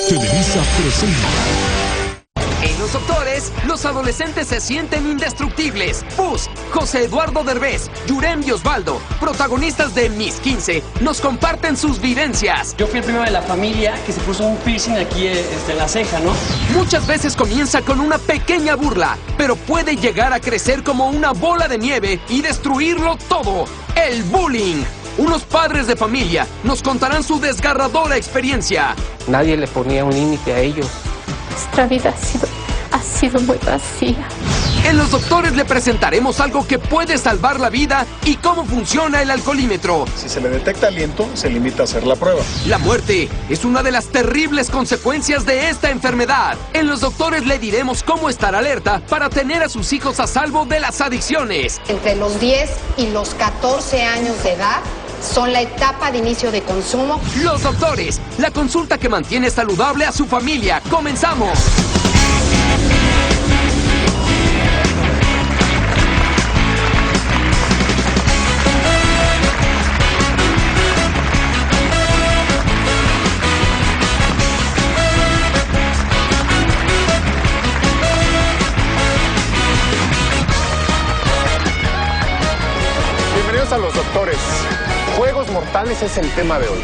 Televisa presenta. En Los Doctores, los adolescentes se sienten indestructibles. Pus, José Eduardo Derbez, Yurem y Osvaldo, protagonistas de Mis 15, nos comparten sus vivencias. Yo fui el primero de la familia que se puso un piercing aquí en la ceja, ¿no? Muchas veces comienza con una pequeña burla, pero puede llegar a crecer como una bola de nieve y destruirlo todo. El bullying. Unos padres de familia nos contarán su desgarradora experiencia. Nadie le ponía un límite a ellos. Nuestra vida ha sido muy vacía. En Los Doctores le presentaremos algo que puede salvar la vida y cómo funciona el alcoholímetro. Si se le detecta aliento, se limita a hacer la prueba. La muerte es una de las terribles consecuencias de esta enfermedad. En Los Doctores le diremos cómo estar alerta para tener a sus hijos a salvo de las adicciones. Entre los 10 y los 14 años de edad son la etapa de inicio de consumo. Los Doctores, la consulta que mantiene saludable a su familia. ¡Comenzamos! Bienvenidos a Los Doctores. Juegos mortales es el tema de hoy.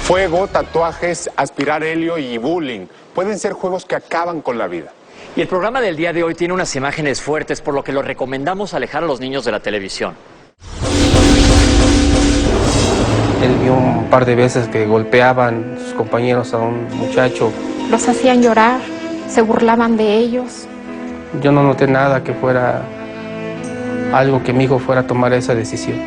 Fuego, tatuajes, aspirar helio y bullying. Pueden ser juegos que acaban con la vida. Y el programa del día de hoy tiene unas imágenes fuertes, por lo que lo recomendamos alejar a los niños de la televisión. Él vio un par de veces que golpeaban sus compañeros a un muchacho. Los hacían llorar, se burlaban de ellos. Yo no noté nada que fuera algo que mi hijo fuera a tomar esa decisión.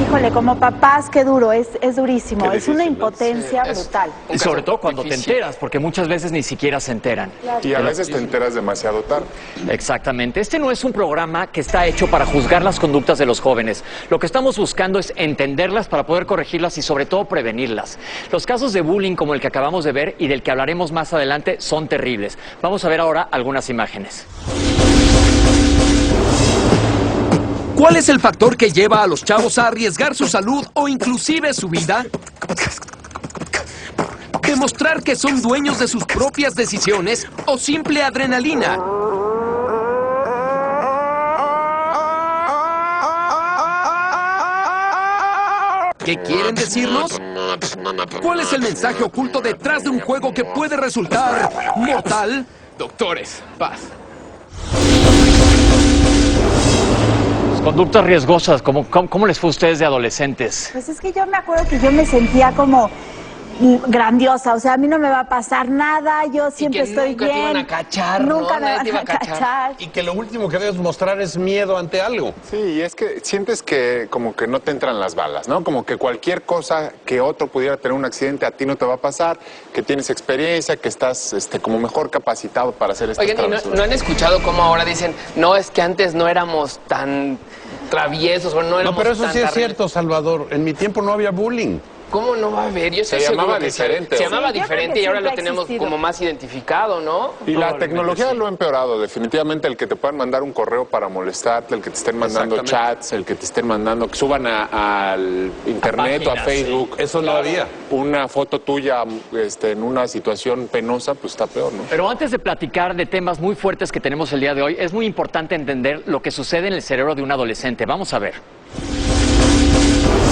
Híjole, como papás, qué duro, es durísimo, es una impotencia brutal. Y sobre todo cuando te enteras, porque muchas veces ni siquiera se enteran. Y a veces te enteras demasiado tarde. Exactamente. Este no es un programa que está hecho para juzgar las conductas de los jóvenes. Lo que estamos buscando es entenderlas para poder corregirlas y sobre todo prevenirlas. Los casos de bullying como el que acabamos de ver y del que hablaremos más adelante son terribles. Vamos a ver ahora algunas imágenes. ¿Cuál es el factor que lleva a los chavos a arriesgar su salud o inclusive su vida? ¿Demostrar que son dueños de sus propias decisiones o simple adrenalina? ¿Qué quieren decirnos? ¿Cuál es el mensaje oculto detrás de un juego que puede resultar mortal? Doctores, paz. Conductas riesgosas, ¿cómo les fue a ustedes de adolescentes? Pues es que yo me acuerdo que yo me sentía como grandiosa, o sea, a mí no me va a pasar nada, yo siempre estoy bien. Nunca te iban a cachar, nunca ¿no? me van a cachar. Y que lo último que debes mostrar es miedo ante algo. Sí, y es que sientes que como que no te entran las balas, ¿no? Como que cualquier cosa que otro pudiera tener un accidente a ti no te va a pasar, que tienes experiencia, que estás como mejor capacitado para hacer estas travesuras. Oigan, ¿no han escuchado cómo ahora dicen, no, es que antes no éramos tan traviesos o no éramos tan... No, pero eso sí es cierto, Salvador. En mi tiempo no había bullying. ¿Cómo no va a haber? Yo estoy Se seguro llamaba que diferente. se llamaba Sí, yo creo diferente que y ahora lo siempre ha tenemos existido. como más identificado, ¿no? Y la tecnología lo ha empeorado, definitivamente. El que te puedan mandar un correo para molestarte, el que te estén mandando chats, el que te estén mandando, que suban al internet o a Facebook. Sí. Eso no había. Una foto tuya en una situación penosa, pues está peor, ¿no? Pero antes de platicar de temas muy fuertes que tenemos el día de hoy, es muy importante entender lo que sucede en el cerebro de un adolescente. Vamos a ver.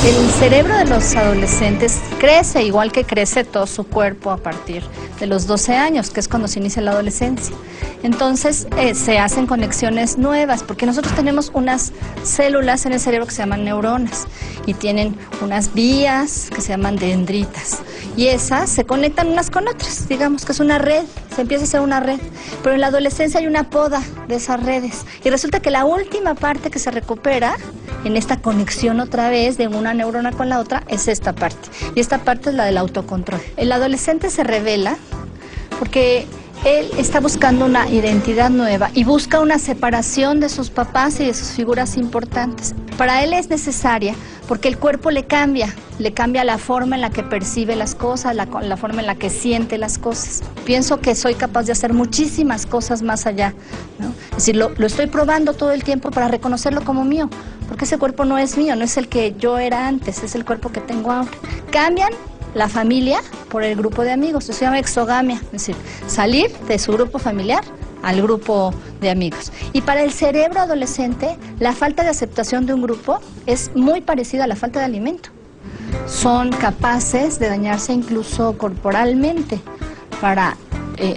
El cerebro de los adolescentes crece igual que crece todo su cuerpo a partir de los 12 años, que es cuando se inicia la adolescencia. Entonces se hacen conexiones nuevas, porque nosotros tenemos unas células en el cerebro que se llaman neuronas y tienen unas vías que se llaman dendritas. Y esas se conectan unas con otras, digamos que es una red, se empieza a hacer una red. Pero en la adolescencia hay una poda de esas redes. Y resulta que la última parte que se recupera en esta conexión otra vez de una neurona con la otra es esta parte. Y esta parte es la del autocontrol. El adolescente se revela porque él está buscando una identidad nueva y busca una separación de sus papás y de sus figuras importantes. Para él es necesaria porque el cuerpo le cambia la forma en la que percibe las cosas, la forma en la que siente las cosas. Pienso que soy capaz de hacer muchísimas cosas más allá, ¿no? Es decir, lo estoy probando todo el tiempo para reconocerlo como mío, porque ese cuerpo no es mío, no es el que yo era antes, es el cuerpo que tengo ahora. Cambian la familia por el grupo de amigos, eso se llama exogamia, es decir, salir de su grupo familiar al grupo de amigos. Y para el cerebro adolescente, la falta de aceptación de un grupo es muy parecida a la falta de alimento. Son capaces de dañarse incluso corporalmente para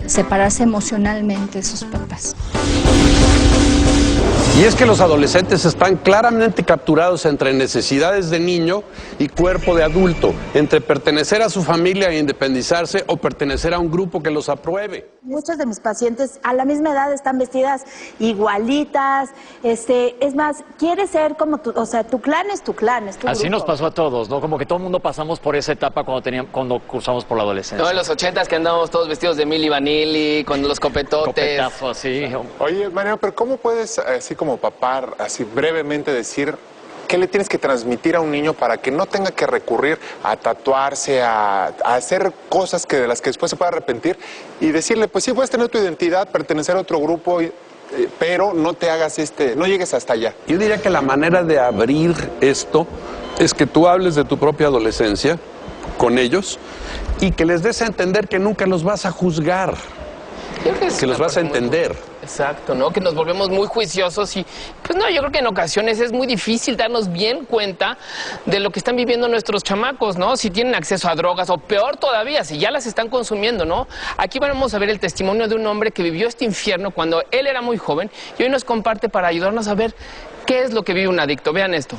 separarse emocionalmente de sus papás. Y es que los adolescentes están claramente capturados entre necesidades de niño y cuerpo de adulto, entre pertenecer a su familia e independizarse o pertenecer a un grupo que los apruebe. Muchas de mis pacientes a la misma edad están vestidas igualitas, es más, quieres ser como tu, o sea, tu clan es tu clan, es tu Así grupo. nos pasó a todos, ¿no? Como que todo el mundo pasamos por esa etapa cuando cursamos por la adolescencia. No, en los 80s que andábamos todos vestidos de Milli Vanilli, con los copetotes. Copetazo, así. Oye, Mariano, pero ¿cómo puedes, así como papá, así brevemente decir qué le tienes que transmitir a un niño para que no tenga que recurrir a tatuarse, a hacer cosas de las que después se pueda arrepentir y decirle, pues sí, puedes tener tu identidad, pertenecer a otro grupo, pero no te hagas no llegues hasta allá? Yo diría que la manera de abrir esto es que tú hables de tu propia adolescencia con ellos y que les des a entender que nunca los vas a juzgar, que los vas a entender. Exacto, ¿no? Que nos volvemos muy juiciosos y, pues no, yo creo que en ocasiones es muy difícil darnos bien cuenta de lo que están viviendo nuestros chamacos, ¿no? Si tienen acceso a drogas o peor todavía, si ya las están consumiendo, ¿no? Aquí vamos a ver el testimonio de un hombre que vivió este infierno cuando él era muy joven y hoy nos comparte para ayudarnos a ver qué es lo que vive un adicto. Vean esto.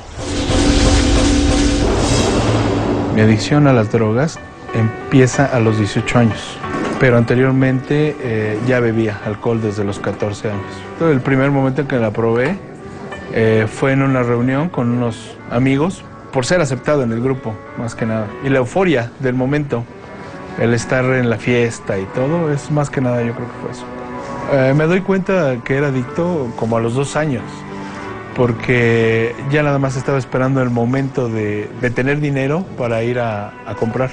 Mi adicción a las drogas empieza a los 18 años. Pero anteriormente ya bebía alcohol desde los 14 años. El primer momento en que la probé fue en una reunión con unos amigos, por ser aceptado en el grupo, más que nada. Y la euforia del momento, el estar en la fiesta y todo, es más que nada, yo creo que fue eso. Me doy cuenta que era adicto como a los 2 años, porque ya nada más estaba esperando el momento de tener dinero para ir a comprar.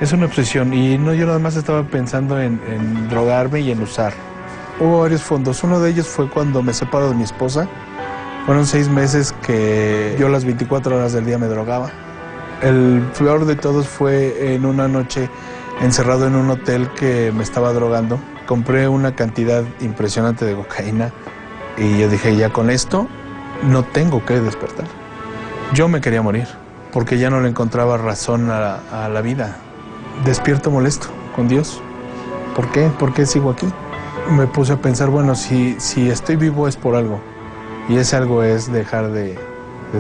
Es una obsesión y no, yo nada más estaba pensando en drogarme y en usar. Hubo varios fondos. Uno de ellos fue cuando me separo de mi esposa. Fueron 6 meses que yo las 24 horas del día me drogaba. El peor de todos fue en una noche encerrado en un hotel que me estaba drogando. Compré una cantidad impresionante de cocaína y yo dije, ya con esto no tengo que despertar. Yo me quería morir porque ya no le encontraba razón a la vida. Despierto molesto con Dios. ¿Por qué? ¿Por qué sigo aquí? Me puse a pensar, bueno, si estoy vivo es por algo. Y ese algo es dejar de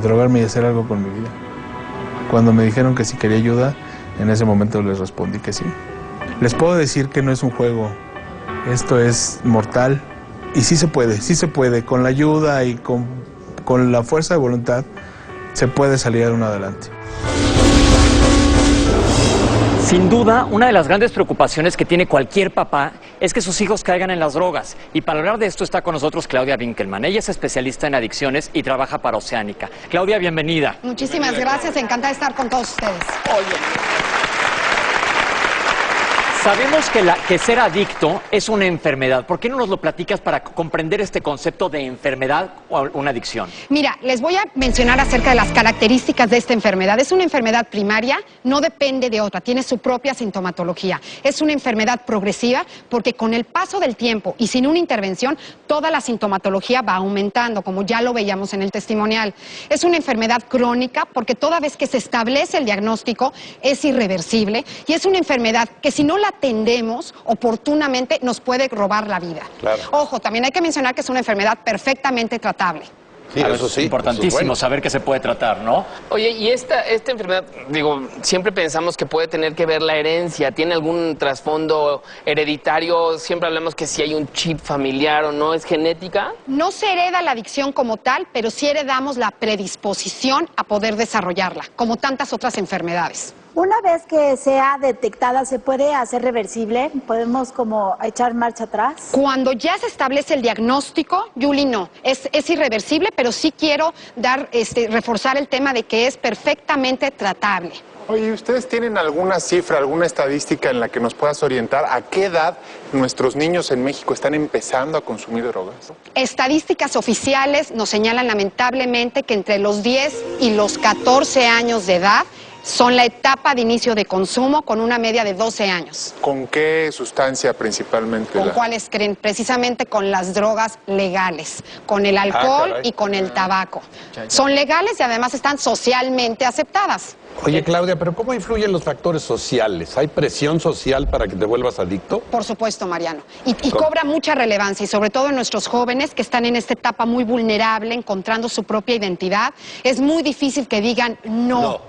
drogarme y hacer algo con mi vida. Cuando me dijeron que si quería ayuda, en ese momento les respondí que sí. Les puedo decir que no es un juego. Esto es mortal. Y sí se puede. Con la ayuda y con la fuerza de voluntad, se puede salir adelante. Sin duda, una de las grandes preocupaciones que tiene cualquier papá es que sus hijos caigan en las drogas. Y para hablar de esto está con nosotros Claudia Winkelmann. Ella es especialista en adicciones y trabaja para Oceánica. Claudia, bienvenida. Muchísimas gracias, encantada de estar con todos ustedes. Sabemos que ser adicto es una enfermedad. ¿Por qué no nos lo platicas para comprender este concepto de enfermedad o una adicción? Mira, les voy a mencionar acerca de las características de esta enfermedad. Es una enfermedad primaria, no depende de otra, tiene su propia sintomatología. Es una enfermedad progresiva porque con el paso del tiempo y sin una intervención, toda la sintomatología va aumentando, como ya lo veíamos en el testimonial. Es una enfermedad crónica porque toda vez que se establece el diagnóstico es irreversible y es una enfermedad que si no la atendemos oportunamente nos puede robar la vida. Claro. Ojo, también hay que mencionar que es una enfermedad perfectamente tratable. Sí, eso sí. Importantísimo eso es bueno. saber que se puede tratar, ¿no? Oye, y esta enfermedad, digo, siempre pensamos que puede tener que ver la herencia. ¿Tiene algún trasfondo hereditario? Siempre hablamos que si hay un chip familiar o no, ¿es genética? No se hereda la adicción como tal, pero sí heredamos la predisposición a poder desarrollarla, como tantas otras enfermedades. Una vez que sea detectada, ¿se puede hacer reversible? ¿Podemos como echar marcha atrás? Cuando ya se establece el diagnóstico, Yuli, no. Es irreversible, pero sí quiero reforzar el tema de que es perfectamente tratable. Oye, ¿ustedes tienen alguna cifra, alguna estadística en la que nos puedas orientar a qué edad nuestros niños en México están empezando a consumir drogas? Estadísticas oficiales nos señalan lamentablemente que entre los 10 y los 14 años de edad son la etapa de inicio de consumo con una media de 12 años. ¿Con qué sustancia principalmente? ¿Con cuáles creen? Precisamente con las drogas legales, con el alcohol y con el tabaco. Son legales y además están socialmente aceptadas. Oye, Claudia, pero ¿cómo influyen los factores sociales? ¿Hay presión social para que te vuelvas adicto? Por supuesto, Mariano. Y cobra mucha relevancia, y sobre todo en nuestros jóvenes que están en esta etapa muy vulnerable, encontrando su propia identidad. Es muy difícil que digan no.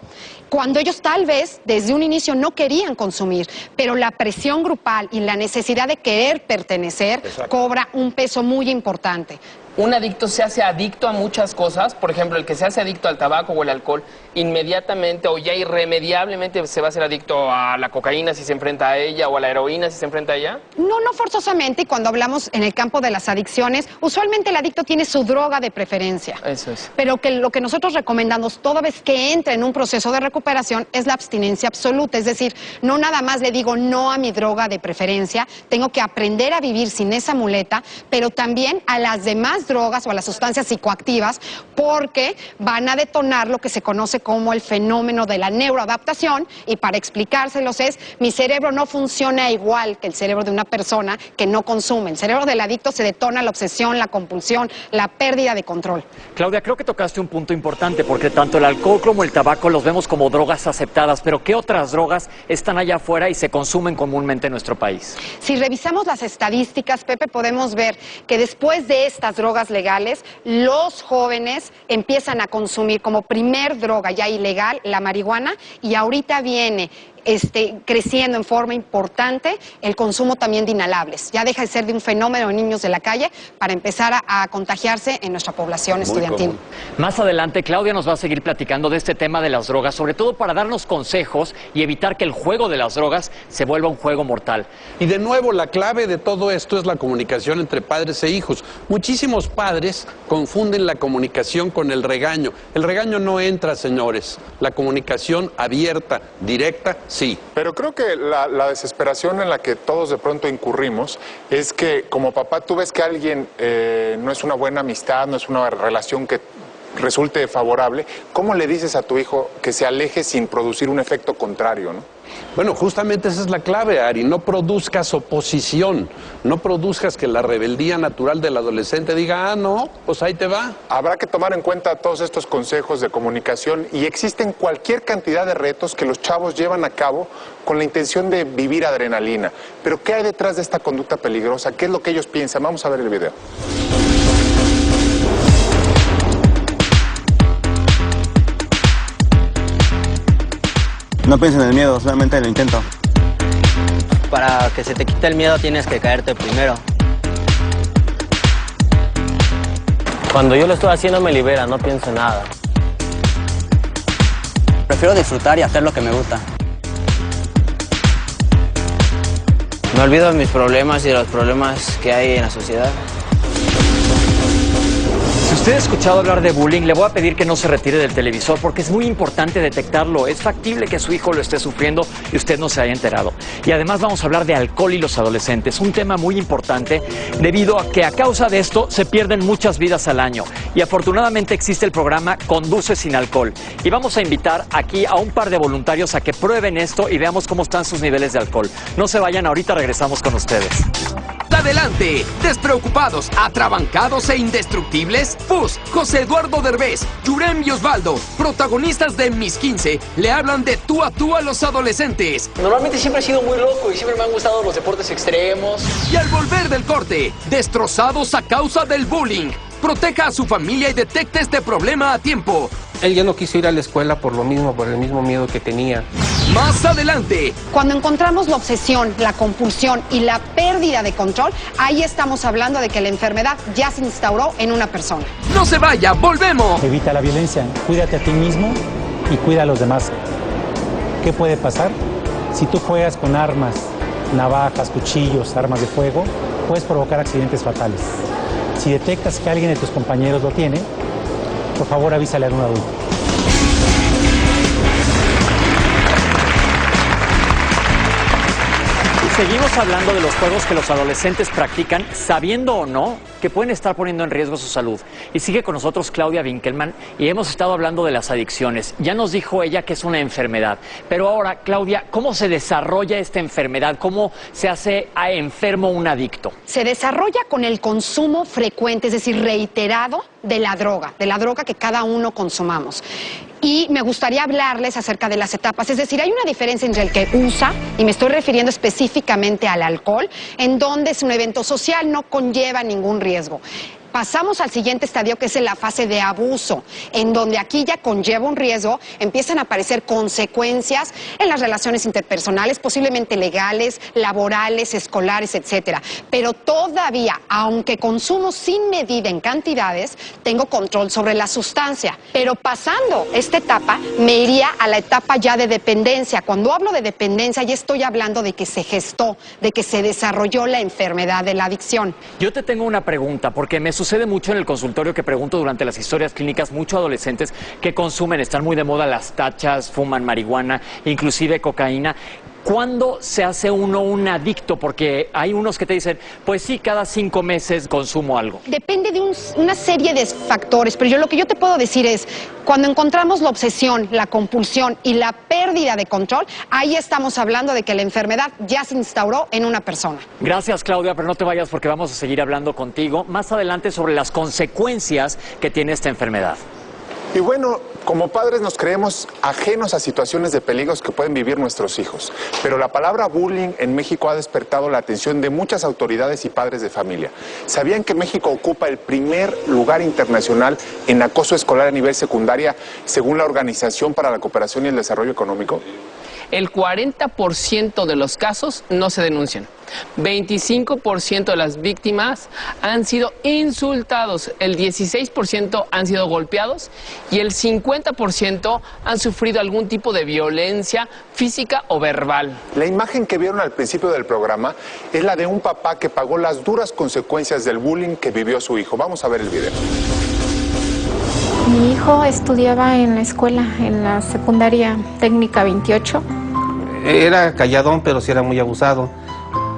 Cuando ellos tal vez desde un inicio no querían consumir, pero la presión grupal y la necesidad de querer pertenecer cobra un peso muy importante. Un adicto se hace adicto a muchas cosas, por ejemplo, el que se hace adicto al tabaco o el alcohol, inmediatamente o ya irremediablemente se va a hacer adicto a la cocaína si se enfrenta a ella o a la heroína si se enfrenta a ella. No forzosamente, y cuando hablamos en el campo de las adicciones, usualmente el adicto tiene su droga de preferencia. Eso es. Pero lo que nosotros recomendamos toda vez que entra en un proceso de recuperación es la abstinencia absoluta, es decir, no nada más le digo no a mi droga de preferencia, tengo que aprender a vivir sin esa muleta, pero también a las demás drogas o a las sustancias psicoactivas, porque van a detonar lo que se conoce como el fenómeno de la neuroadaptación, y para explicárselos es, mi cerebro no funciona igual que el cerebro de una persona que no consume. El cerebro del adicto se detona la obsesión, la compulsión, la pérdida de control. Claudia, creo que tocaste un punto importante, porque tanto el alcohol como el tabaco los vemos como drogas aceptadas, pero ¿qué otras drogas están allá afuera y se consumen comúnmente en nuestro país? Si revisamos las estadísticas, Pepe, podemos ver que después de estas drogas legales, los jóvenes empiezan a consumir como primer droga ya ilegal la marihuana, y ahorita viene creciendo en forma importante el consumo también de inhalables. Ya deja de ser de un fenómeno en niños de la calle para empezar a contagiarse en nuestra población estudiantil. Más adelante, Claudia nos va a seguir platicando de este tema de las drogas, sobre todo para darnos consejos y evitar que el juego de las drogas se vuelva un juego mortal. Y de nuevo, la clave de todo esto es la comunicación entre padres e hijos. Muchísimos padres confunden la comunicación con el regaño. El regaño no entra, señores. La comunicación abierta, directa, sí. Pero creo que la desesperación en la que todos de pronto incurrimos es que como papá tú ves que alguien no es una buena amistad, no es una relación que resulte favorable, ¿cómo le dices a tu hijo que se aleje sin producir un efecto contrario, no? Bueno, justamente esa es la clave, Ari. No produzcas oposición, no produzcas que la rebeldía natural del adolescente diga, no, pues ahí te va. Habrá que tomar en cuenta todos estos consejos de comunicación, y existen cualquier cantidad de retos que los chavos llevan a cabo con la intención de vivir adrenalina. Pero ¿qué hay detrás de esta conducta peligrosa? ¿Qué es lo que ellos piensan? Vamos a ver el video. No pienso en el miedo, solamente lo intento. Para que se te quite el miedo tienes que caerte primero. Cuando yo lo estoy haciendo me libera, no pienso en nada. Prefiero disfrutar y hacer lo que me gusta. Me olvido de mis problemas y de los problemas que hay en la sociedad. Si usted ha escuchado hablar de bullying, le voy a pedir que no se retire del televisor porque es muy importante detectarlo. Es factible que su hijo lo esté sufriendo y usted no se haya enterado. Y además vamos a hablar de alcohol y los adolescentes, un tema muy importante debido a que a causa de esto se pierden muchas vidas al año. Y afortunadamente existe el programa Conduce sin Alcohol. Y vamos a invitar aquí a un par de voluntarios a que prueben esto y veamos cómo están sus niveles de alcohol. No se vayan, ahorita regresamos con ustedes. Adelante, despreocupados, atrabancados e indestructibles. Fus, José Eduardo Derbez, Yurem y Osvaldo, protagonistas de Mis 15, le hablan de tú a los adolescentes. Normalmente siempre he sido muy loco y siempre me han gustado los deportes extremos. Y al volver del corte, destrozados a causa del bullying. Proteja a su familia y detecte este problema a tiempo. Él ya no quiso ir a la escuela por lo mismo, por el mismo miedo que tenía. Más adelante. Cuando encontramos la obsesión, la compulsión y la pérdida de control, ahí estamos hablando de que la enfermedad ya se instauró en una persona. No se vaya, volvemos. Evita la violencia, cuídate a ti mismo y cuida a los demás. ¿Qué puede pasar? Si tú juegas con armas, navajas, cuchillos, armas de fuego, puedes provocar accidentes fatales. Si detectas que alguien de tus compañeros lo tiene, por favor avísale a un adulto. Seguimos hablando de los juegos que los adolescentes practican, sabiendo o no que pueden estar poniendo en riesgo su salud. Y sigue con nosotros Claudia Winkelmann y hemos estado hablando de las adicciones. Ya nos dijo ella que es una enfermedad. Pero ahora, Claudia, ¿cómo se desarrolla esta enfermedad? ¿Cómo se hace enfermo un adicto? Se desarrolla con el consumo frecuente, es decir, reiterado de la droga que cada uno consumamos. Y me gustaría hablarles acerca de las etapas. Es decir, hay una diferencia entre el que usa, y me estoy refiriendo específicamente al alcohol, en donde es un evento social, no conlleva ningún riesgo. Pasamos al siguiente estadio, que es en la fase de abuso, en donde aquí ya conlleva un riesgo, empiezan a aparecer consecuencias en las relaciones interpersonales, posiblemente legales, laborales, escolares, etcétera. Pero todavía, aunque consumo sin medida en cantidades, tengo control sobre la sustancia. Pero pasando esta etapa, me iría a la etapa ya de dependencia. Cuando hablo de dependencia, ya estoy hablando de que se gestó, de que se desarrolló la enfermedad de la adicción. Yo te tengo una pregunta, porque me sucede mucho en el consultorio que pregunto durante las historias clínicas, muchos adolescentes que consumen, están muy de moda las tachas, fuman marihuana, inclusive cocaína. ¿Cuándo se hace uno un adicto? Porque hay unos que te dicen, pues sí, cada 5 meses consumo algo. Depende de una serie de factores, pero lo que yo te puedo decir es, cuando encontramos la obsesión, la compulsión y la pérdida de control, ahí estamos hablando de que la enfermedad ya se instauró en una persona. Gracias, Claudia, pero no te vayas porque vamos a seguir hablando contigo más adelante sobre las consecuencias que tiene esta enfermedad. Y bueno, como padres nos creemos ajenos a situaciones de peligros que pueden vivir nuestros hijos. Pero la palabra bullying en México ha despertado la atención de muchas autoridades y padres de familia. ¿Sabían que México ocupa el primer lugar internacional en acoso escolar a nivel secundaria, según la Organización para la Cooperación y el Desarrollo Económico? El 40% de los casos no se denuncian. 25% de las víctimas han sido insultados, el 16% han sido golpeados y el 50% han sufrido algún tipo de violencia física o verbal. La imagen que vieron al principio del programa es la de un papá que pagó las duras consecuencias del bullying que vivió su hijo. Vamos a ver el video. Mi hijo estudiaba en la escuela, en la secundaria técnica 28. Era calladón, pero sí era muy abusado.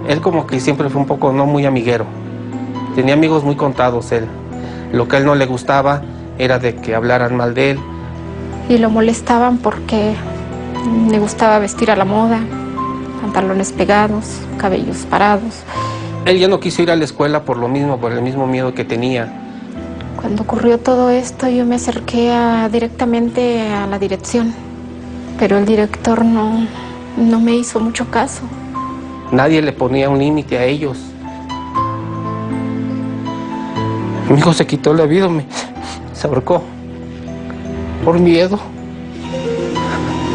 Él como que siempre fue un poco no muy amiguero. Tenía amigos muy contados él. Lo que a él no le gustaba era de que hablaran mal de él. Y lo molestaban porque le gustaba vestir a la moda, pantalones pegados, cabellos parados. Él ya no quiso ir a la escuela por lo mismo, por el mismo miedo que tenía. Cuando ocurrió todo esto, yo me acerqué directamente a la dirección, pero el director no me hizo mucho caso. Nadie le ponía un límite a ellos. Mi hijo se quitó la vida, se ahorcó por miedo.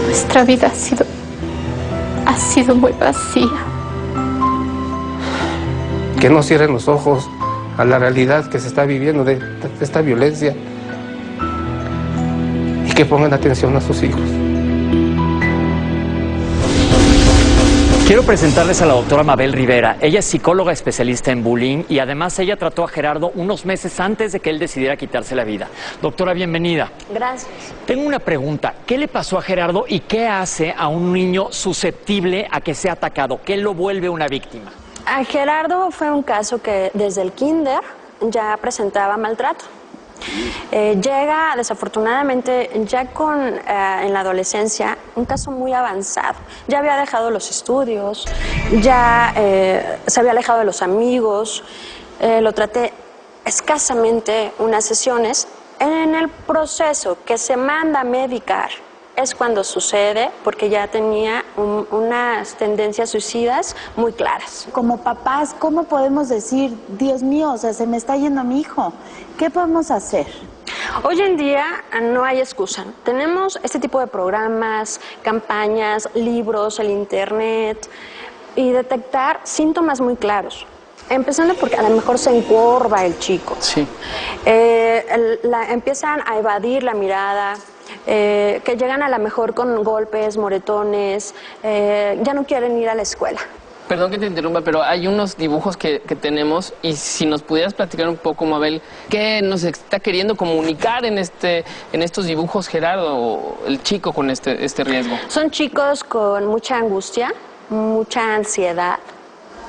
Nuestra vida ha sido muy vacía. Que no cierren los ojos a la realidad que se está viviendo de esta violencia y que pongan atención a sus hijos. Quiero presentarles a la doctora Mabel Rivera. Ella es psicóloga especialista en bullying y además ella trató a Gerardo unos meses antes de que él decidiera quitarse la vida. Doctora, bienvenida. Gracias. Tengo una pregunta. ¿Qué le pasó a Gerardo y qué hace a un niño susceptible a que sea atacado? ¿Qué lo vuelve una víctima? A Gerardo fue un caso que desde el kinder ya presentaba maltrato. Llega desafortunadamente ya en la adolescencia un caso muy avanzado. Ya había dejado los estudios, ya se había alejado de los amigos. Lo traté escasamente unas sesiones. En el proceso que se manda a medicar es cuando sucede, porque ya tenía unas tendencias suicidas muy claras. Como papás, ¿cómo podemos decir, Dios mío, o sea, se me está yendo mi hijo? ¿Qué podemos hacer? Hoy en día no hay excusa. Tenemos este tipo de programas, campañas, libros, el internet y detectar síntomas muy claros. Empezando porque a lo mejor se encorva el chico. Sí. Empiezan a evadir la mirada, que llegan a lo mejor con golpes, moretones, ya no quieren ir a la escuela. Perdón que te interrumpa, pero hay unos dibujos que tenemos y si nos pudieras platicar un poco, Mabel, ¿qué nos está queriendo comunicar en estos dibujos Gerardo, el chico con este riesgo? Son chicos con mucha angustia, mucha ansiedad,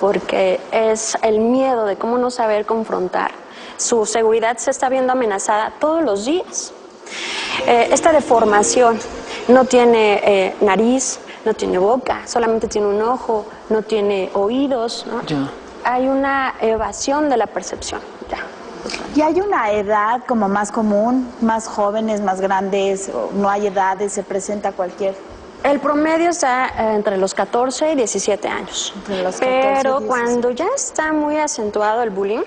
porque es el miedo de cómo no saber confrontar. Su seguridad se está viendo amenazada todos los días. Esta deformación no tiene nariz, no tiene boca, solamente tiene un ojo, no tiene oídos, ¿no? Ya. Hay una evasión de la percepción. Ya. ¿Y hay una edad como más común, más jóvenes, más grandes, o no hay edades, se presenta cualquier? El promedio está entre los 14 y 17 años. Entre los 14 Pero y 17. cuando ya está muy acentuado el bullying,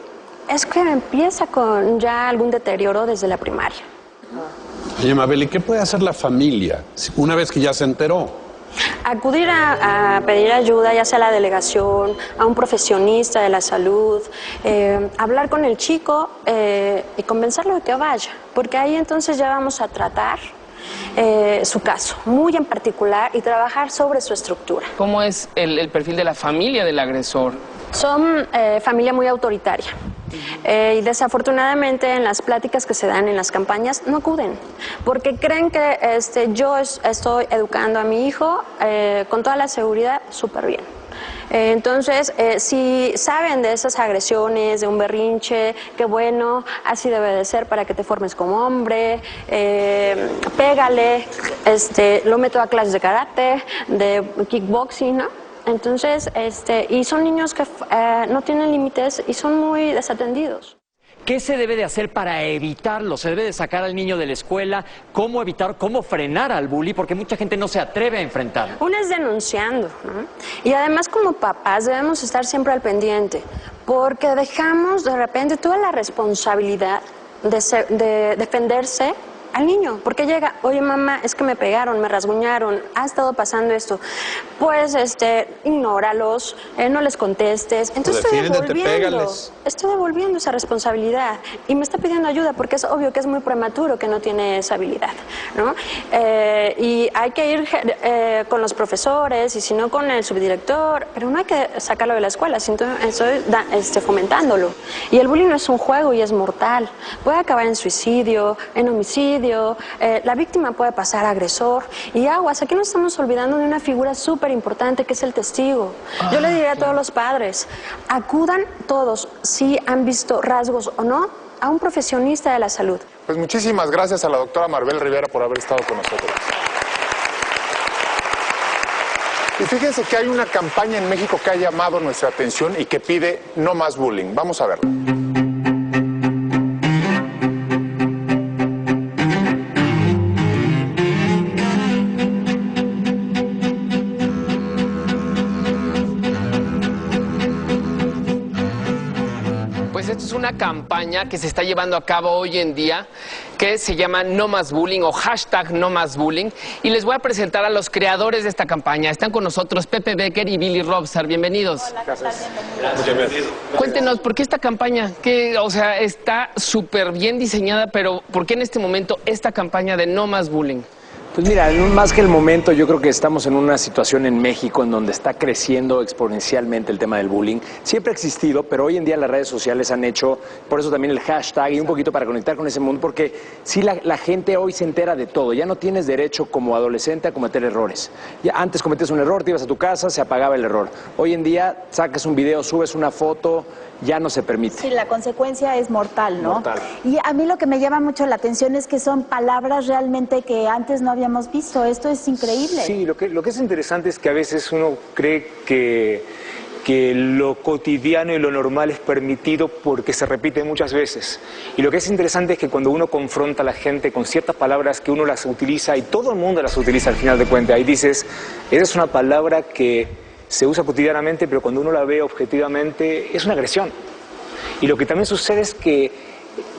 es que empieza con ya algún deterioro desde la primaria. Oye, Mabel, ¿y qué puede hacer la familia una vez que ya se enteró? Acudir a pedir ayuda, ya sea a la delegación, a un profesionista de la salud, hablar con el chico y convencerlo de que vaya, porque ahí entonces ya vamos a tratar su caso, muy en particular, y trabajar sobre su estructura. ¿Cómo es el perfil de la familia del agresor? Son familia muy autoritaria. Y desafortunadamente en las pláticas que se dan en las campañas no acuden, porque creen que yo estoy educando a mi hijo con toda la seguridad súper bien. Entonces, si saben de esas agresiones, de un berrinche, que bueno, así debe de ser para que te formes como hombre, pégale, lo meto a clases de karate, de kickboxing, ¿no? Entonces, y son niños que no tienen límites y son muy desatendidos. ¿Qué se debe de hacer para evitarlo? ¿Se debe de sacar al niño de la escuela? ¿Cómo evitar, cómo frenar al bully? Porque mucha gente no se atreve a enfrentarlo. Una es denunciando, ¿no? Y además como papás debemos estar siempre al pendiente, porque dejamos de repente toda la responsabilidad de defenderse al niño, porque llega, oye mamá, es que me pegaron, me rasguñaron, ha estado pasando esto, pues ignóralos, no les contestes, entonces estoy devolviendo esa responsabilidad y me está pidiendo ayuda porque es obvio que es muy prematuro, que no tiene esa habilidad, ¿no? Y hay que ir con los profesores y si no con el subdirector, pero no hay que sacarlo de la escuela, sino estoy fomentándolo. Y el bullying no es un juego y es mortal, puede acabar en suicidio, en homicidio. La víctima puede pasar a agresor y aguas, aquí nos estamos olvidando de una figura súper importante que es el testigo. Yo le diría a todos los padres, acudan todos, si han visto rasgos o no, a un profesionista de la salud. Pues muchísimas gracias a la doctora Maribel Rivera por haber estado con nosotros. Y fíjense que hay una campaña en México que ha llamado nuestra atención y que pide no más bullying. Vamos a verla. Una campaña que se está llevando a cabo hoy en día que se llama No Más Bullying o hashtag No Más Bullying y les voy a presentar a los creadores de esta campaña. Están con nosotros Pepe Becker y Billy Robsar. Bienvenidos. Hola, gracias. Bienvenido. Cuéntenos, ¿por qué esta campaña? Que, o sea, está súper bien diseñada, pero ¿por qué en este momento esta campaña de No Más Bullying? Pues mira, más que el momento, yo creo que estamos en una situación en México en donde está creciendo exponencialmente el tema del bullying. Siempre ha existido, pero hoy en día las redes sociales han hecho, por eso también el hashtag y un poquito para conectar con ese mundo, porque sí la gente hoy se entera de todo. Ya no tienes derecho como adolescente a cometer errores. Ya antes cometías un error, te ibas a tu casa, se apagaba el error. Hoy en día sacas un video, subes una foto, ya no se permite. Sí, la consecuencia es mortal, ¿no? Mortal. Y a mí lo que me llama mucho la atención es que son palabras realmente que antes no habíamos visto. Esto es increíble. Sí, lo que es interesante es que a veces uno cree que lo cotidiano y lo normal es permitido porque se repite muchas veces. Y lo que es interesante es que cuando uno confronta a la gente con ciertas palabras que uno las utiliza y todo el mundo las utiliza al final de cuentas, ahí dices, esa es una palabra que se usa cotidianamente, pero cuando uno la ve objetivamente es una agresión. Y lo que también sucede es que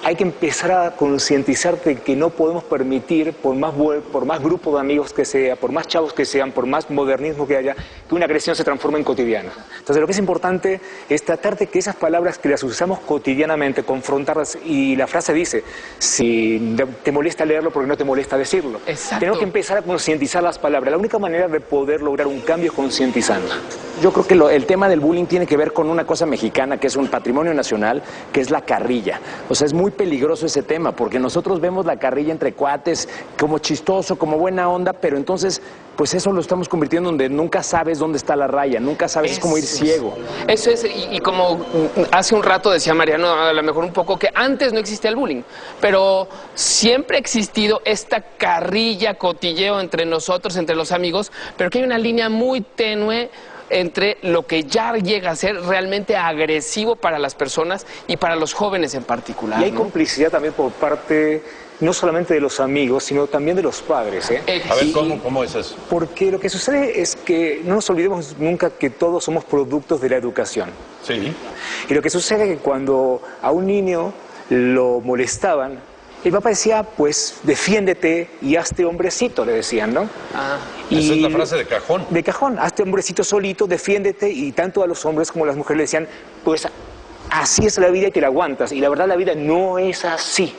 hay que empezar a concientizar de que no podemos permitir, por más grupo de amigos que sea, por más chavos que sean, por más modernismo que haya, que una agresión se transforme en cotidiana. Entonces lo que es importante es tratar de que esas palabras que las usamos cotidianamente, confrontarlas, y la frase dice, si te molesta leerlo, ¿por qué no te molesta decirlo? Exacto. Tenemos que empezar a concientizar las palabras. La única manera de poder lograr un cambio es concientizando. Yo creo que el tema del bullying tiene que ver con una cosa mexicana que es un patrimonio nacional, que es la carrilla. O sea, es muy peligroso ese tema, porque nosotros vemos la carrilla entre cuates como chistoso, como buena onda, pero entonces, pues eso lo estamos convirtiendo en donde nunca sabes dónde está la raya, nunca sabes, es como ir ciego. Eso es, y como hace un rato decía Mariano, a lo mejor un poco, que antes no existía el bullying, pero siempre ha existido esta carrilla, cotilleo entre nosotros, entre los amigos, pero que hay una línea muy tenue entre lo que ya llega a ser realmente agresivo para las personas y para los jóvenes en particular. Y hay complicidad también por parte no solamente de los amigos, sino también de los padres. A ver, ¿cómo es eso? Porque lo que sucede es que no nos olvidemos nunca que todos somos productos de la educación. Sí. Y lo que sucede es que cuando a un niño lo molestaban, el papá decía, pues, defiéndete y hazte hombrecito, le decían, ¿no? Esa es la frase de cajón. De cajón, hazte hombrecito solito, defiéndete, y tanto a los hombres como a las mujeres le decían, pues, así es la vida y te la aguantas. Y la verdad, la vida no es así.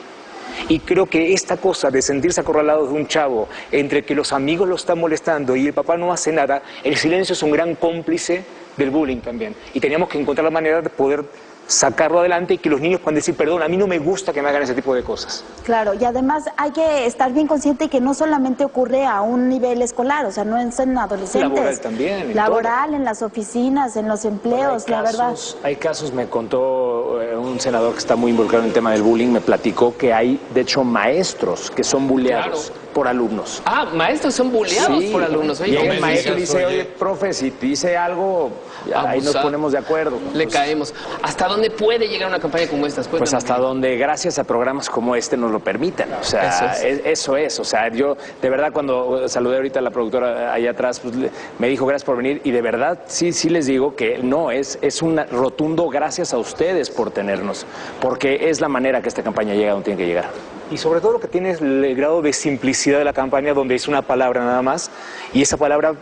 Y creo que esta cosa de sentirse acorralado de un chavo, entre que los amigos lo están molestando y el papá no hace nada, el silencio es un gran cómplice del bullying también. Y teníamos que encontrar la manera de poder sacarlo adelante y que los niños puedan decir, perdón, a mí no me gusta que me hagan ese tipo de cosas. Claro, y además hay que estar bien consciente que no solamente ocurre a un nivel escolar, o sea, no es en adolescentes. Laboral también. Laboral, en las oficinas, en los empleos, la verdad. Hay casos, me contó un senador que está muy involucrado en el tema del bullying, me platicó que hay, de hecho, maestros que son bulleados por alumnos. Maestros son bulleados por alumnos. Oye, y el maestro dice, oye, profe, si te dice algo, ahí nos ponemos de acuerdo. Le caemos. ¿Hasta dónde puede llegar una campaña como esta? Pues hasta donde, gracias a programas como este, nos lo permitan. O sea, eso es. O sea, yo, de verdad, cuando saludé ahorita a la productora allá atrás, pues, me dijo, gracias por venir. Y de verdad, sí les digo que no, es un rotundo gracias a ustedes por tenernos. Porque es la manera que esta campaña llega donde tiene que llegar. Y sobre todo lo que tiene es el grado de simplicidad de la campaña, donde es una palabra nada más, y esa palabra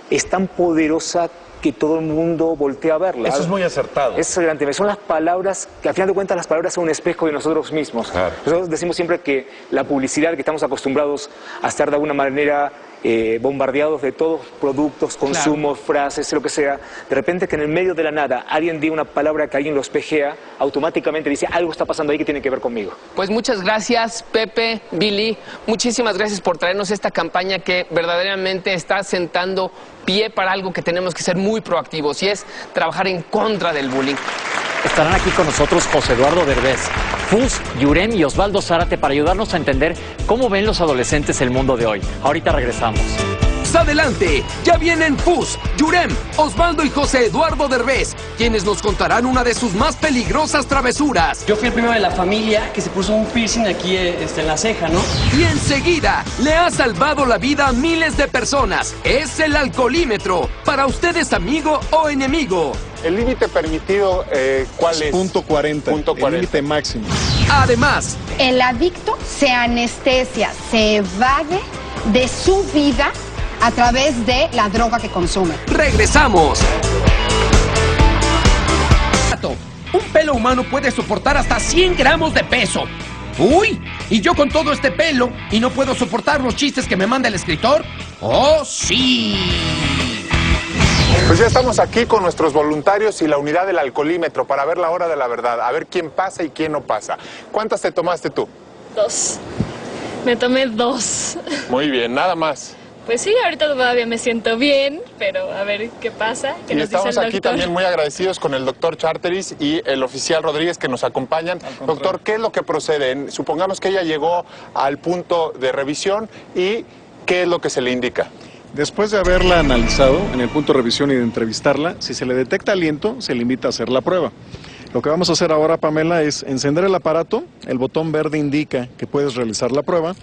es tan poderosa que todo el mundo voltea a verla. Eso es muy acertado. Es grande. Son las palabras, que al final de cuentas las palabras son un espejo de nosotros mismos. Claro. Nosotros decimos siempre que la publicidad, que estamos acostumbrados a estar de alguna manera bombardeados de todos productos, consumos, frases, lo que sea, de repente que en el medio de la nada alguien diga una palabra que alguien lo espejea, automáticamente dice, algo está pasando ahí que tiene que ver conmigo. Pues muchas gracias, Pepe, Billy, muchísimas gracias por traernos esta campaña que verdaderamente está sentando pie para algo que tenemos que ser muy proactivos, y es trabajar en contra del bullying. Estarán aquí con nosotros José Eduardo Derbez, Fus, Yurem y Osvaldo Zárate para ayudarnos a entender cómo ven los adolescentes el mundo de hoy. Ahorita regresamos. Adelante, ya vienen Fus, Yurem, Osvaldo y José Eduardo Derbez, quienes nos contarán una de sus más peligrosas travesuras. Yo fui el primero de la familia que se puso un piercing aquí en la ceja, ¿no? Y enseguida le ha salvado la vida a miles de personas. Es el alcoholímetro. Para usted, ¿es amigo o enemigo? El límite permitido, ¿cuál es? Punto 40. El límite máximo. Además, el adicto se anestesia, se evade de su vida a través de la droga que consume. Regresamos. Un pelo humano puede soportar hasta 100 gramos de peso. ¡Uy! ¿Y yo con todo este pelo y no puedo soportar los chistes que me manda el escritor? ¡Oh, sí! Pues ya estamos aquí con nuestros voluntarios y la unidad del alcoholímetro para ver la hora de la verdad, a ver quién pasa y quién no pasa. ¿Cuántas te tomaste tú? 2. Me tomé 2. Muy bien, nada más. Pues sí, ahorita todavía me siento bien, pero a ver qué pasa. ¿Qué nos dice el doctor? Y estamos aquí también muy agradecidos con el doctor Charteris y el oficial Rodríguez que nos acompañan. Doctor, ¿qué es lo que procede? Supongamos que ella llegó al punto de revisión y ¿qué es lo que se le indica? Después de haberla analizado en el punto de revisión y de entrevistarla, si se le detecta aliento, se le invita a hacer la prueba. Lo que vamos a hacer ahora, Pamela, es encender el aparato. El botón verde indica que puedes realizar la prueba.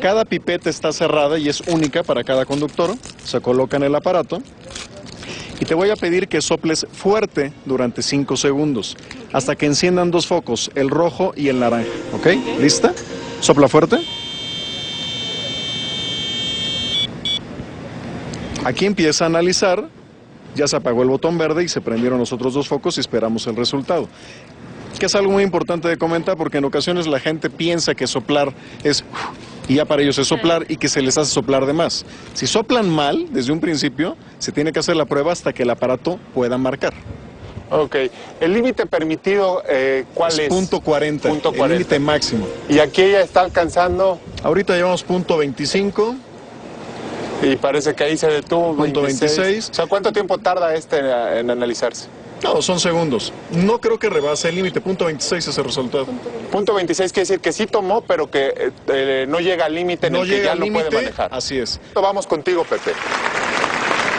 Cada pipeta está cerrada y es única para cada conductor. Se coloca en el aparato. Y te voy a pedir que soples fuerte durante 5 segundos. hasta que enciendan 2 focos, el rojo y el naranja. ¿Ok? ¿Lista? Sopla fuerte. Aquí empieza a analizar. Ya se apagó el botón verde y se prendieron los otros 2 focos y esperamos el resultado. Que es algo muy importante de comentar porque en ocasiones la gente piensa que soplar es... y ya para ellos es soplar y que se les hace soplar de más. Si soplan mal desde un principio, se tiene que hacer la prueba hasta que el aparato pueda marcar. Ok. ¿El límite permitido cuál es? Punto 40, el límite máximo. ¿Y aquí ella está alcanzando? Ahorita llevamos punto 25. Y parece que ahí se detuvo. Punto 26. O sea, ¿cuánto tiempo tarda en analizarse? No, son segundos. No creo que rebase el límite. Punto 26 es el resultado. Punto 26 quiere decir que sí tomó, pero que no llega al límite en el que ya no puede manejar. Así es. Vamos contigo, Pepe.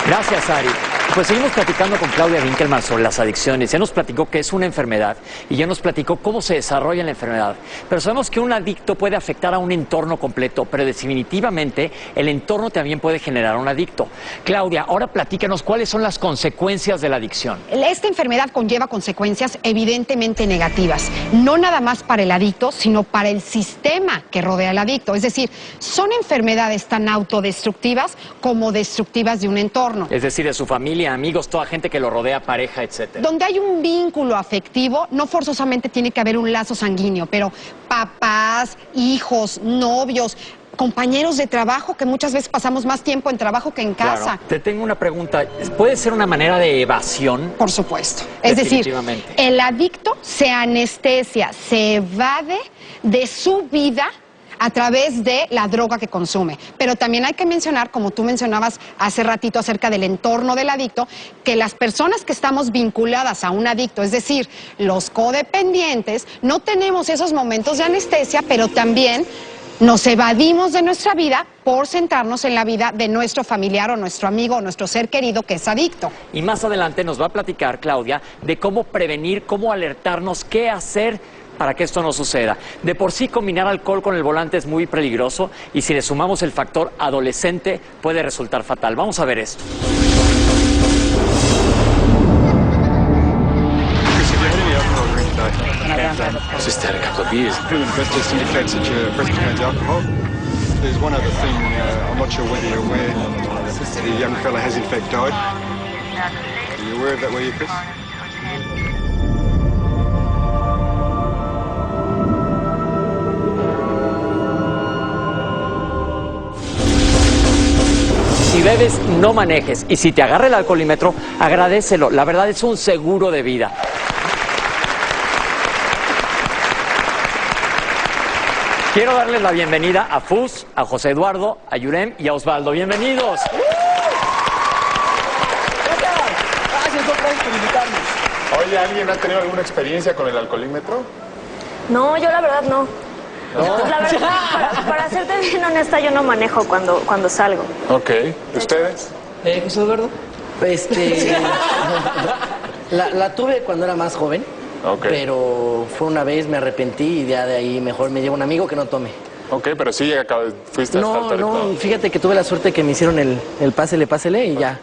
Gracias, Ari. Pues seguimos platicando con Claudia Winkelmann sobre las adicciones. Ya nos platicó que es una enfermedad y ya nos platicó cómo se desarrolla la enfermedad. Pero sabemos que un adicto puede afectar a un entorno completo, pero definitivamente el entorno también puede generar un adicto. Claudia, ahora platícanos cuáles son las consecuencias de la adicción. Esta enfermedad conlleva consecuencias evidentemente negativas, no nada más para el adicto, sino para el sistema que rodea al adicto. Es decir, son enfermedades tan autodestructivas como destructivas de un entorno. Es decir, de su familia, amigos, toda gente que lo rodea, pareja, etcétera. Donde hay un vínculo afectivo, no forzosamente tiene que haber un lazo sanguíneo, pero papás, hijos, novios, compañeros de trabajo, que muchas veces pasamos más tiempo en trabajo que en casa. Claro. Te tengo una pregunta. ¿Puede ser una manera de evasión? Por supuesto. Es decir, el adicto se anestesia, se evade de su vida a través de la droga que consume. Pero también hay que mencionar, como tú mencionabas hace ratito acerca del entorno del adicto, que las personas que estamos vinculadas a un adicto, es decir, los codependientes, no tenemos esos momentos de anestesia, pero también nos evadimos de nuestra vida por centrarnos en la vida de nuestro familiar o nuestro amigo o nuestro ser querido que es adicto. Y más adelante nos va a platicar, Claudia, de cómo prevenir, cómo alertarnos, qué hacer para que esto no suceda. De por sí, combinar alcohol con el volante es muy peligroso y si le sumamos el factor adolescente puede resultar fatal. Vamos a ver esto. Just had a couple of beers. Just indicates that your breath contains alcohol. There's one other thing, I'm not sure whether you're aware, the young fella has in fact died. Are you aware of that, were you, Chris? Si bebes, no manejes. Y si te agarra el alcoholímetro, agradécelo. La verdad es un seguro de vida. Quiero darles la bienvenida a Fus, a José Eduardo, a Yurem y a Osvaldo. ¡Bienvenidos! Gracias otra vez por invitarnos. Oye, ¿alguien ha tenido alguna experiencia con el alcoholímetro? No, yo la verdad no. La verdad, para serte bien honesta, yo no manejo cuando salgo. Ok. ¿Ustedes? José Eduardo. La tuve cuando era más joven. Okay. Pero fue una vez, me arrepentí y ya de ahí mejor me llevo un amigo que no tome. Ok, pero sí fuiste hasta el territorio. No, fíjate que tuve la suerte que me hicieron el pásele y ya.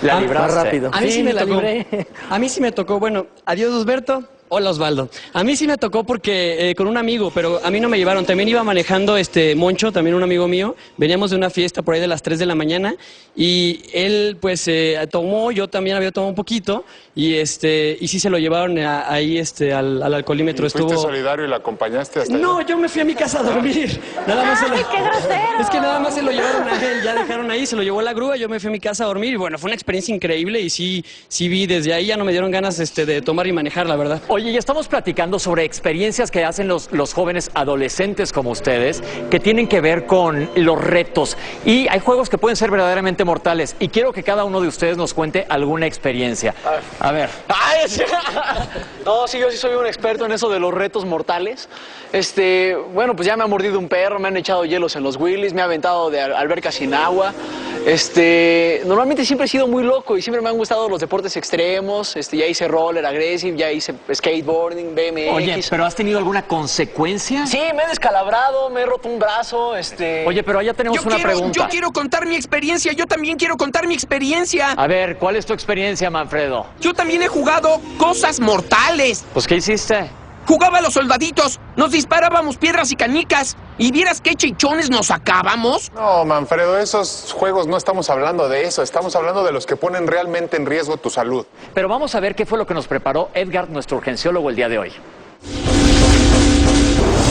La libraste. Más rápido. A mí sí me tocó. libré. A mí sí me tocó, bueno, adiós Osberto. Hola Osvaldo. A mí sí me tocó porque con un amigo, pero a mí no me llevaron. También iba manejando Moncho, también un amigo mío. Veníamos de una fiesta por ahí de las 3 de la mañana y él pues tomó, yo también había tomado un poquito y sí se lo llevaron ahí al alcoholímetro. ¿Fuiste solidario y la acompañaste hasta No, yo me fui a mi casa a dormir. Nada más ¡Ay, qué grosero! Es que nada más se lo llevaron a él, ya dejaron ahí, se lo llevó la grúa, yo me fui a mi casa a dormir y bueno, fue una experiencia increíble y sí vi, desde ahí ya no me dieron ganas de tomar y manejar, la verdad. Oye, ya estamos platicando sobre experiencias que hacen los jóvenes adolescentes como ustedes, que tienen que ver con los retos. Y hay juegos que pueden ser verdaderamente mortales. Y quiero que cada uno de ustedes nos cuente alguna experiencia. A ver. No, sí, yo sí soy un experto en eso de los retos mortales. Bueno, pues ya me ha mordido un perro, me han echado hielos en los wheelies, me ha aventado de albercas sin agua. Normalmente siempre he sido muy loco y siempre me han gustado los deportes extremos. Ya hice roller aggressive, ya hice skateboarding, BMX. Oye, ¿pero has tenido alguna consecuencia? Sí, me he descalabrado, me he roto un brazo, Oye, pero allá tenemos una pregunta. Yo quiero contar mi experiencia, yo también quiero contar mi experiencia. A ver, ¿cuál es tu experiencia, Manfredo? Yo también he jugado cosas mortales. Pues, ¿qué hiciste? Jugaba a los soldaditos, nos disparábamos piedras y canicas. ¿Y vieras qué chichones nos sacábamos? No, Manfredo, esos juegos no estamos hablando de eso. Estamos hablando de los que ponen realmente en riesgo tu salud. Pero vamos a ver qué fue lo que nos preparó Edgar, nuestro urgenciólogo, el día de hoy.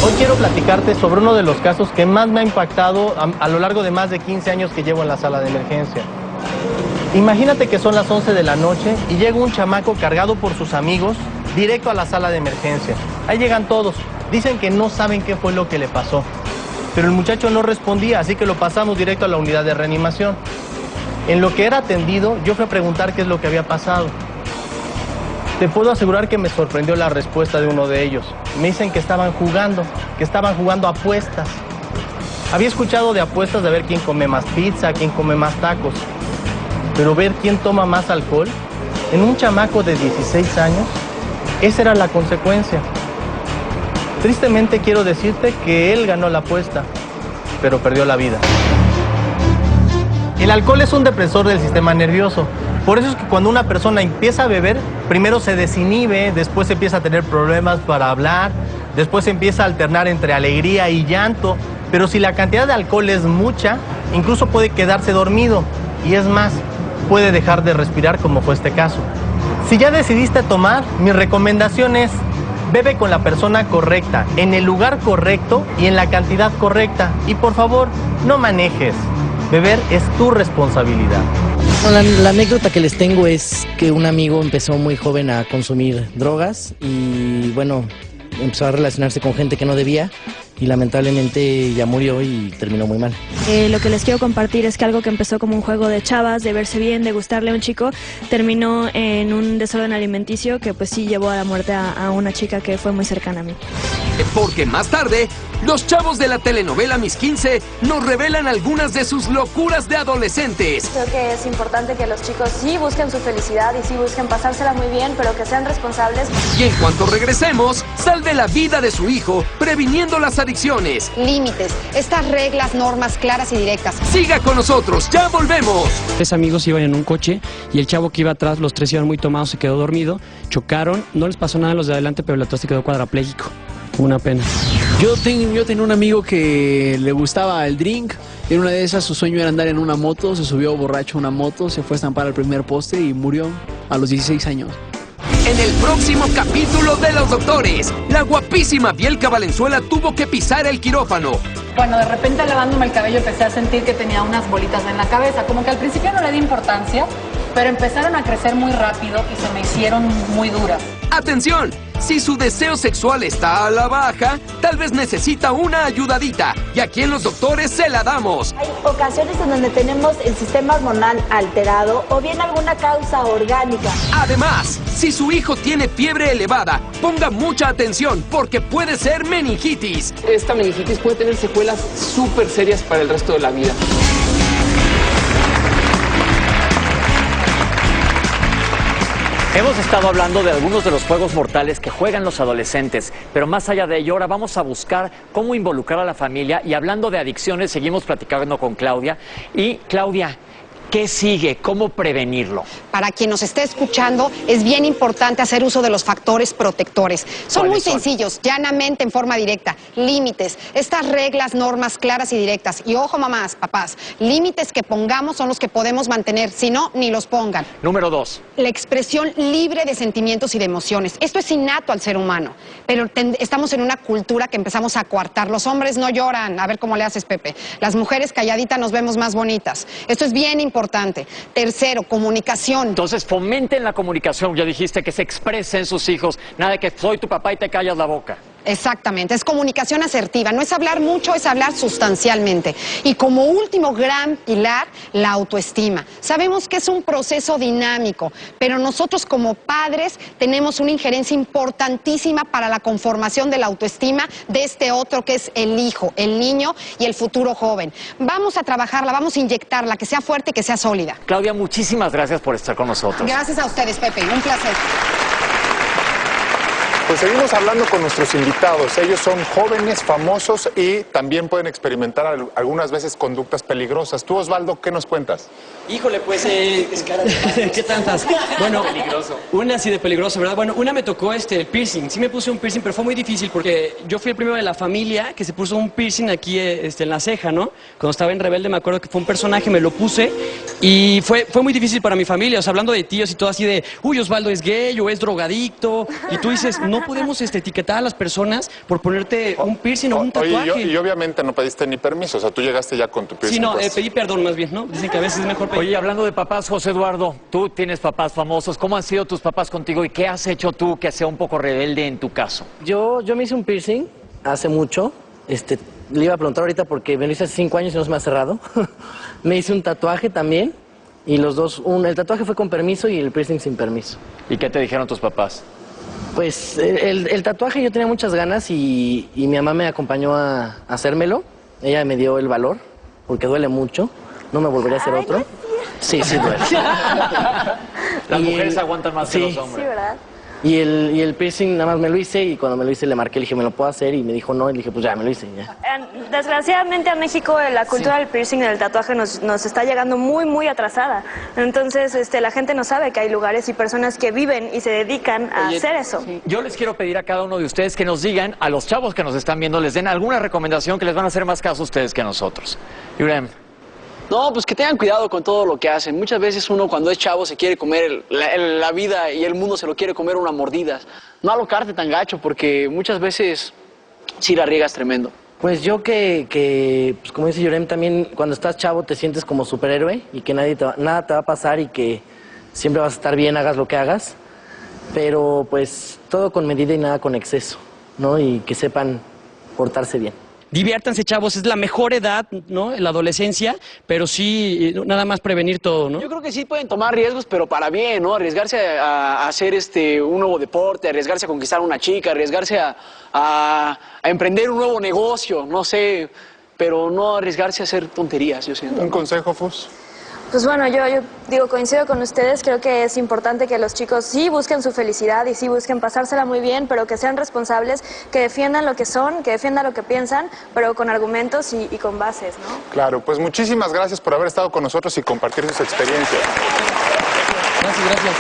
Hoy quiero platicarte sobre uno de los casos que más me ha impactado a lo largo de más de 15 años que llevo en la sala de emergencia. Imagínate que son las 11 de la noche y llega un chamaco cargado por sus amigos directo a la sala de emergencia. Ahí llegan todos. Dicen que no saben qué fue lo que le pasó. Pero el muchacho no respondía, así que lo pasamos directo a la unidad de reanimación. En lo que era atendido, yo fui a preguntar qué es lo que había pasado. Te puedo asegurar que me sorprendió la respuesta de uno de ellos. Me dicen que estaban jugando a apuestas. Había escuchado de apuestas de ver quién come más pizza, quién come más tacos. Pero ver quién toma más alcohol, en un chamaco de 16 años, esa era la consecuencia. Tristemente quiero decirte que él ganó la apuesta, pero perdió la vida. El alcohol es un depresor del sistema nervioso. Por eso es que cuando una persona empieza a beber, primero se desinhibe, después empieza a tener problemas para hablar, después empieza a alternar entre alegría y llanto. Pero si la cantidad de alcohol es mucha, incluso puede quedarse dormido. Y es más, puede dejar de respirar, como fue este caso. Si ya decidiste tomar, mi recomendación es: bebe con la persona correcta, en el lugar correcto y en la cantidad correcta. Y por favor, no manejes. Beber es tu responsabilidad. Bueno, la anécdota que les tengo es que un amigo empezó muy joven a consumir drogas y bueno, empezó a relacionarse con gente que no debía y lamentablemente ya murió y terminó muy mal. Lo que les quiero compartir es que algo que empezó como un juego de chavas, de verse bien, de gustarle a un chico, terminó en un desorden alimenticio que pues sí llevó a la muerte a una chica que fue muy cercana a mí. Porque más tarde, los chavos de la telenovela Mis 15 nos revelan algunas de sus locuras de adolescentes. Creo que es importante que los chicos sí busquen su felicidad y sí busquen pasársela muy bien, pero que sean responsables. Y en cuanto regresemos, salve la vida de su hijo, previniendo las adicciones. Límites, estas reglas, normas claras y directas. Siga con nosotros, ya volvemos. 3 amigos iban en un coche y el chavo que iba atrás, los 3 iban muy tomados, se quedó dormido, chocaron, no les pasó nada a los de adelante, pero el atrás se quedó cuadrapléjico. Una pena. Yo tenía un amigo que le gustaba el drink. En una de esas su sueño era andar en una moto, se subió borracho a una moto, se fue a estampar al primer poste y murió a los 16 años. En el próximo capítulo de Los Doctores, la guapísima Bielka Valenzuela tuvo que pisar el quirófano. Bueno, de repente lavándome el cabello empecé a sentir que tenía unas bolitas en la cabeza. Como que al principio no le di importancia, pero empezaron a crecer muy rápido y se me hicieron muy duras. ¡Atención! Si su deseo sexual está a la baja, tal vez necesita una ayudadita. Y aquí en Los Doctores se la damos. Hay ocasiones en donde tenemos el sistema hormonal alterado o bien alguna causa orgánica. Además, si su hijo tiene fiebre elevada, ponga mucha atención porque puede ser meningitis. Esta meningitis puede tener secuelas súper serias para el resto de la vida. Hemos estado hablando de algunos de los juegos mortales que juegan los adolescentes, pero más allá de ello, ahora vamos a buscar cómo involucrar a la familia. Y hablando de adicciones, seguimos platicando con Claudia. Y Claudia, ¿qué sigue? ¿Cómo prevenirlo? Para quien nos esté escuchando, es bien importante hacer uso de los factores protectores. Son muy sencillos, llanamente, en forma directa. Límites, estas reglas, normas claras y directas. Y ojo, mamás, papás, límites que pongamos son los que podemos mantener, si no, ni los pongan. Número 2. La expresión libre de sentimientos y de emociones. Esto es innato al ser humano, pero estamos en una cultura que empezamos a coartar. Los hombres no lloran, a ver cómo le haces, Pepe. Las mujeres calladitas nos vemos más bonitas. Esto es bien importante. Tercero, comunicación. Entonces, fomenten la comunicación. Ya dijiste que se expresen sus hijos. Nada de que soy tu papá y te callas la boca. Exactamente, es comunicación asertiva, no es hablar mucho, es hablar sustancialmente. Y como último gran pilar, la autoestima. Sabemos que es un proceso dinámico, pero nosotros como padres tenemos una injerencia importantísima para la conformación de la autoestima de este otro que es el hijo, el niño y el futuro joven. Vamos a trabajarla, vamos a inyectarla, que sea fuerte y que sea sólida. Claudia, muchísimas gracias por estar con nosotros. Gracias a ustedes, Pepe, un placer. Pues seguimos hablando con nuestros invitados. Ellos son jóvenes, famosos y también pueden experimentar algunas veces conductas peligrosas. Tú, Osvaldo, ¿qué nos cuentas? Híjole, pues, ¿qué tantas? Bueno, una así de peligroso, ¿verdad? Bueno, una me tocó el piercing. Sí me puse un piercing, pero fue muy difícil porque yo fui el primero de la familia que se puso un piercing aquí en la ceja, ¿no? Cuando estaba en Rebelde me acuerdo que fue un personaje, me lo puse y fue muy difícil para mi familia. O sea, hablando de tíos y todo así de, uy, Osvaldo es gay o es drogadicto. Y tú dices, no podemos etiquetar a las personas por ponerte un piercing o un tatuaje. Oye, y obviamente no pediste ni permiso, o sea, tú llegaste ya con tu piercing. Sí, no, pues. pedí perdón más bien, ¿no? Dicen que a veces es mejor pedir. Oye, hablando de papás, José Eduardo, tú tienes papás famosos. ¿Cómo han sido tus papás contigo y qué has hecho tú que sea un poco rebelde en tu caso? Yo me hice un piercing hace mucho. Le iba a preguntar ahorita porque me lo hice hace 5 años y no se me ha cerrado. Me hice un tatuaje también y los dos, el tatuaje fue con permiso y el piercing sin permiso. ¿Y qué te dijeron tus papás? Pues el tatuaje yo tenía muchas ganas y mi mamá me acompañó a hacérmelo. Ella me dio el valor porque duele mucho. No me volvería a hacer otro. Sí, duele. Las mujeres aguantan más que los hombres. Sí, ¿verdad? Y el piercing nada más me lo hice y cuando me lo hice le marqué, le dije, ¿me lo puedo hacer? Y me dijo no, y le dije, pues ya, me lo hice. Ya. Desgraciadamente a México la cultura del piercing y del tatuaje nos está llegando muy atrasada. Entonces la gente no sabe que hay lugares y personas que viven y se dedican a hacer eso. Yo les quiero pedir a cada uno de ustedes que nos digan, a los chavos que nos están viendo, les den alguna recomendación que les van a hacer más caso a ustedes que a nosotros. Yurem. No, pues que tengan cuidado con todo lo que hacen. Muchas veces uno cuando es chavo se quiere comer la vida y el mundo se lo quiere comer una mordidas. No alocarte tan gacho porque muchas veces sí la riegas tremendo. Pues yo pues como dice Yurem, también cuando estás chavo te sientes como superhéroe y que nada te va a pasar y que siempre vas a estar bien, hagas lo que hagas. Pero pues todo con medida y nada con exceso, ¿no? Y que sepan portarse bien. Diviértanse, chavos, es la mejor edad, ¿no? La adolescencia, pero sí, nada más prevenir todo, ¿no? Yo creo que sí pueden tomar riesgos, pero para bien, ¿no? Arriesgarse a hacer un nuevo deporte, arriesgarse a conquistar a una chica, arriesgarse a emprender un nuevo negocio, no sé, pero no arriesgarse a hacer tonterías, yo siento. ¿Un consejo, Fus? Pues bueno, yo digo, coincido con ustedes, creo que es importante que los chicos sí busquen su felicidad y sí busquen pasársela muy bien, pero que sean responsables, que defiendan lo que son, que defiendan lo que piensan, pero con argumentos y con bases, ¿no? Claro, pues muchísimas gracias por haber estado con nosotros y compartir sus experiencias. Gracias.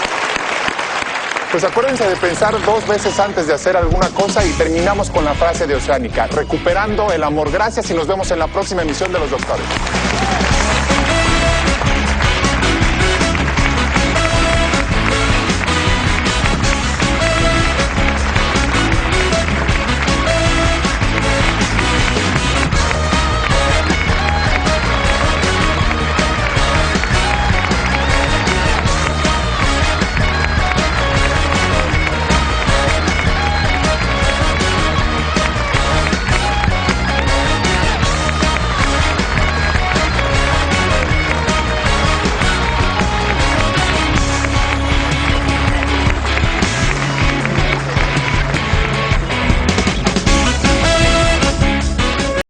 Pues acuérdense de pensar 2 veces antes de hacer alguna cosa y terminamos con la frase de Oceánica, recuperando el amor. Gracias y nos vemos en la próxima emisión de Los Doctores.